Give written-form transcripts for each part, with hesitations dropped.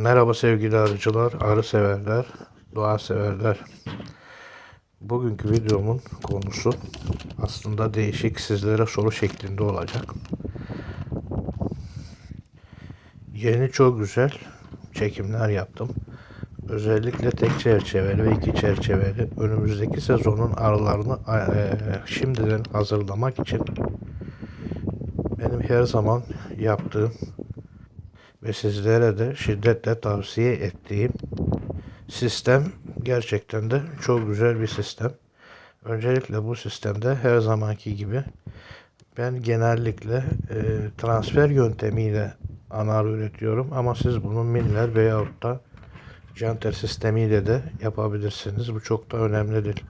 Merhaba sevgili arıcılar, arı severler, doğa severler. Bugünkü videomun konusu aslında değişik, sizlere soru şeklinde olacak. Yeni çok güzel çekimler yaptım. Özellikle tek çerçeveli ve iki çerçeveli önümüzdeki sezonun arılarını şimdiden hazırlamak için benim her zaman yaptığım ve sizlere de şiddetle tavsiye ettiğim sistem gerçekten de çok güzel bir sistem. Öncelikle bu sistemde her zamanki gibi ben genellikle transfer yöntemiyle anar üretiyorum ama siz bunu miller veyahut da janter sistemiyle de yapabilirsiniz. Bu çok da önemli değil.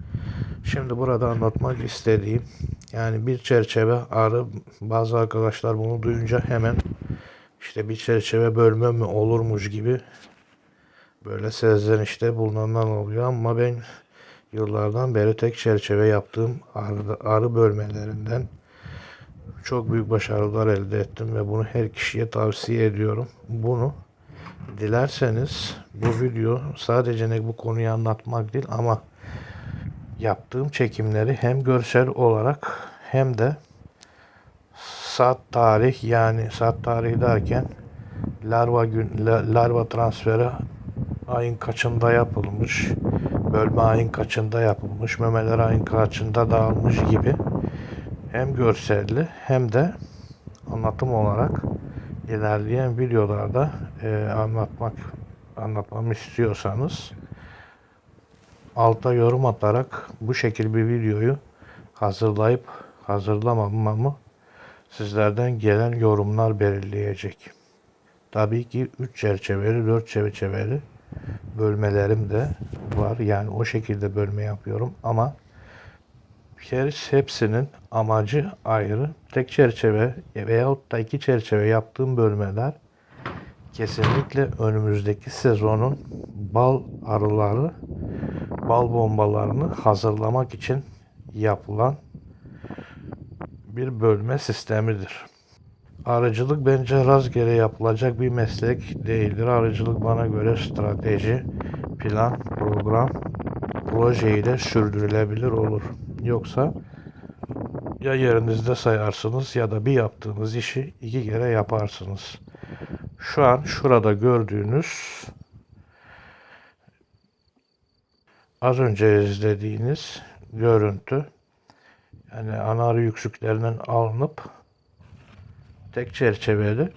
Şimdi burada anlatmak istediğim yani bir çerçeve arı, bazı arkadaşlar bunu duyunca hemen işte bir çerçeve bölme mi olurmuş gibi böyle serzenişte bulunanlar oluyor ama ben yıllardan beri tek çerçeve yaptığım arı bölmelerinden çok büyük başarılar elde ettim ve bunu her kişiye tavsiye ediyorum. Bunu dilerseniz bu video sadece bu konuyu anlatmak değil ama yaptığım çekimleri hem görsel olarak hem de saat tarih, yani saat tarihi derken larva transferi ayın kaçında yapılmış, bölme ayın kaçında yapılmış, memeler ayın kaçında dağılmış gibi hem görselli hem de anlatım olarak ilerleyen videolarda anlatmamı istiyorsanız alta yorum atarak bu şekil bir videoyu hazırlayıp hazırlamamamı sizlerden gelen yorumlar belirleyecek. Tabii ki 3 çerçeveli, 4 çerçeveli bölmelerim de var. Yani o şekilde bölme yapıyorum ama hepsinin amacı ayrı. Tek çerçeve veyahut da iki çerçeve yaptığım bölmeler kesinlikle önümüzdeki sezonun bal arıları, bal bombalarını hazırlamak için yapılan bir bölme sistemidir. Arıcılık bence rastgele yapılacak bir meslek değildir. Arıcılık bana göre strateji, plan, program, proje ile sürdürülebilir olur. Yoksa ya yerinizde sayarsınız ya da bir yaptığınız işi iki kere yaparsınız. Şu an şurada gördüğünüz az önce izlediğiniz görüntü yani ana arı yüksüklerinden alınıp tek çerçeveli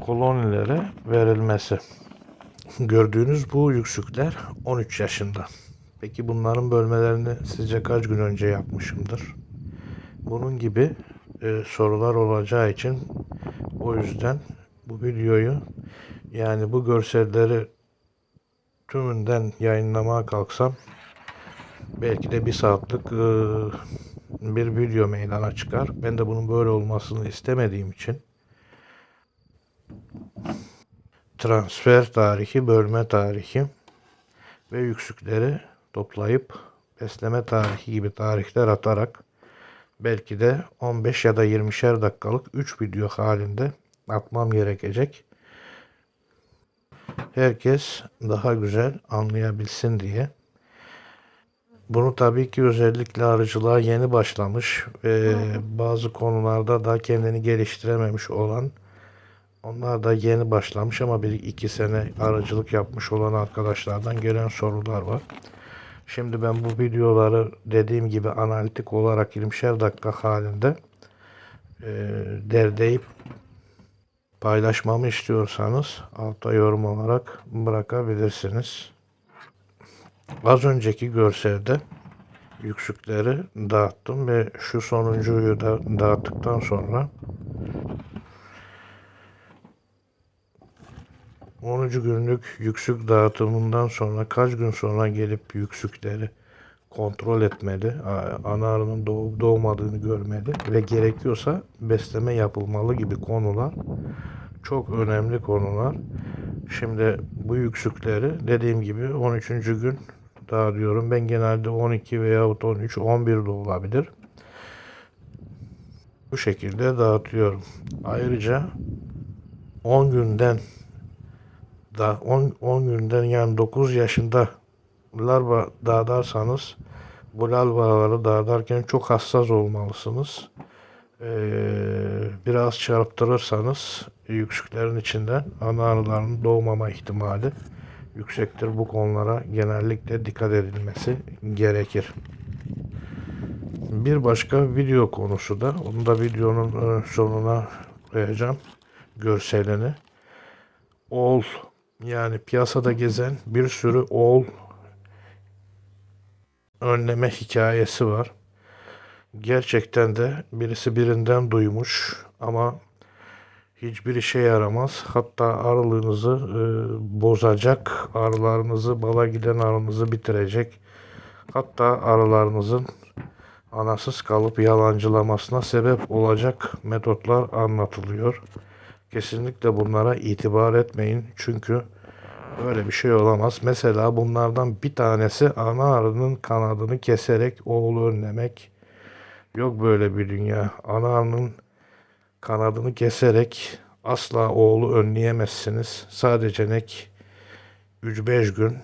kolonilere verilmesi. Gördüğünüz bu yüksükler 13 yaşında. Peki bunların bölmelerini sizce kaç gün önce yapmışımdır? Bunun gibi sorular olacağı için o yüzden bu videoyu, yani bu görselleri tümünden yayınlamaya kalksam belki de bir saatlik bir video meydana çıkar. Ben de bunun böyle olmasını istemediğim için transfer tarihi, bölme tarihi ve yüksükleri toplayıp besleme tarihi gibi tarihler atarak belki de 15 ya da 20'şer dakikalık 3 video halinde atmam gerekecek. Herkes daha güzel anlayabilsin diye. Bunu tabii ki özellikle arıcılığa yeni başlamış ve bazı konularda da kendini geliştirememiş olan, onlar da yeni başlamış ama bir iki sene arıcılık yapmış olan arkadaşlardan gelen sorular var. Şimdi ben bu videoları dediğim gibi analitik olarak 20'şer dakika halinde derleyip paylaşmamı istiyorsanız alta yorum olarak bırakabilirsiniz. Az önceki görselde yüksükleri dağıttım ve şu sonuncuyu da dağıttıktan sonra 10. günlük yüksük dağıtımından sonra kaç gün sonra gelip yüksükleri kontrol etmeli, ana arının doğup doğmadığını görmeli ve gerekiyorsa besleme yapılmalı gibi konular çok önemli konular. Şimdi bu yüksükleri dediğim gibi 13. gün dağıtıyorum. Ben genelde 12 veyahut 13, 11 de olabilir. Bu şekilde dağıtıyorum. Ayrıca 10 günden 10 günden yani 9 yaşında larva dağıtarsanız bu larvaları dağıtarken çok hassas olmalısınız. Biraz çarptırırsanız yüksüklerin içinden ana arıların doğmama ihtimali yüksektir. Bu konulara genellikle dikkat edilmesi gerekir. Bir başka video konusu da, onu da videonun sonuna koyacağım görselini. Oğul, yani piyasada gezen bir sürü oğul önleme hikayesi var. Gerçekten de birisi birinden duymuş ama hiçbir işe yaramaz. Hatta arılığınızı bozacak, arılarınızı, bala giden arınızı bitirecek. Hatta arılarınızın anasız kalıp yalancılamasına sebep olacak metotlar anlatılıyor. Kesinlikle bunlara itibar etmeyin. Çünkü öyle bir şey olamaz. Mesela bunlardan bir tanesi ana arının kanadını keserek oğlu önlemek. Yok böyle bir dünya. Ana arının kanadını keserek asla oğlu önleyemezsiniz. Sadece 3-5 gün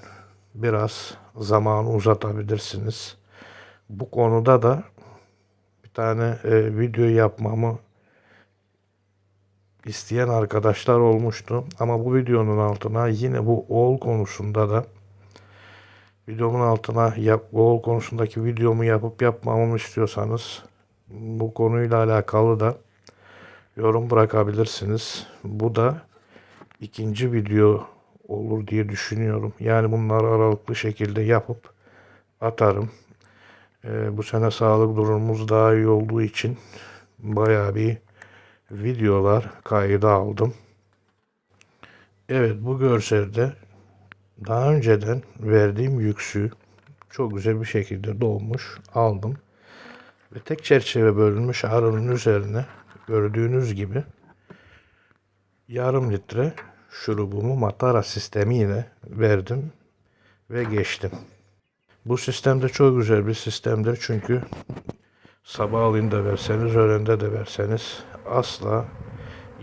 biraz zamanı uzatabilirsiniz. Bu konuda da bir tane video yapmamı isteyen arkadaşlar olmuştu. Ama bu videonun altına yine bu oğul konusunda da videomun altına oğul konusundaki videomu yapıp yapmamamı istiyorsanız bu konuyla alakalı da yorum bırakabilirsiniz. Bu da ikinci video olur diye düşünüyorum. Yani bunları aralıklı şekilde yapıp atarım. Bu sene sağlık durumumuz daha iyi olduğu için bayağı bir videolar kayda aldım. Evet, bu görselde daha önceden verdiğim yüksüğü çok güzel bir şekilde dolmuş aldım. Ve tek çerçeve bölünmüş arının üzerine gördüğünüz gibi yarım litre şurubumu matara sistemiyle verdim ve geçtim. Bu sistem de çok güzel bir sistemdir çünkü sabahleyin de verseniz, öğlende de verseniz asla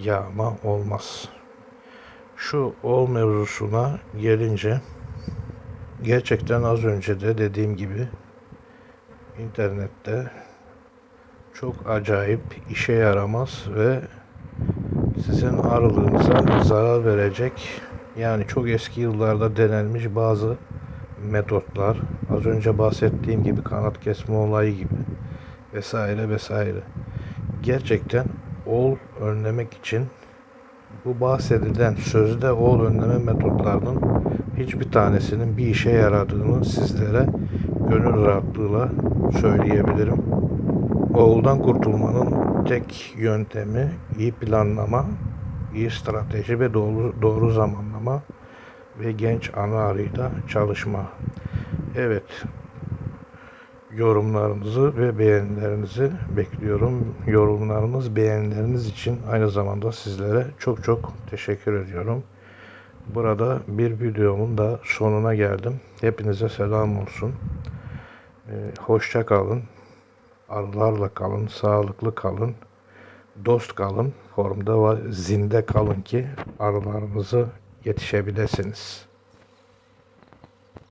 yağma olmaz. Şu oğul mevzusuna gelince gerçekten az önce de dediğim gibi internette çok acayip işe yaramaz ve sizin arılığınıza zarar verecek, yani çok eski yıllarda denenmiş bazı metotlar, az önce bahsettiğim gibi kanat kesme olayı gibi vesaire vesaire. Gerçekten oğul önlemek için bu bahsedilen sözde oğul önleme metotlarının hiçbir tanesinin bir işe yaradığını sizlere gönül rahatlığıyla söyleyebilirim. Oğuldan kurtulmanın tek yöntemi iyi planlama, iyi strateji ve doğru zamanlama ve genç ana arıyla çalışma. Evet, yorumlarınızı ve beğenilerinizi bekliyorum. Yorumlarınız, beğenileriniz için aynı zamanda sizlere çok çok teşekkür ediyorum. Burada bir videomun da sonuna geldim. Hepinize selam olsun. Hoşça kalın. Arılarla kalın, sağlıklı kalın, dost kalın, formda ve zinde kalın ki arılarınızı yetişebilirsiniz.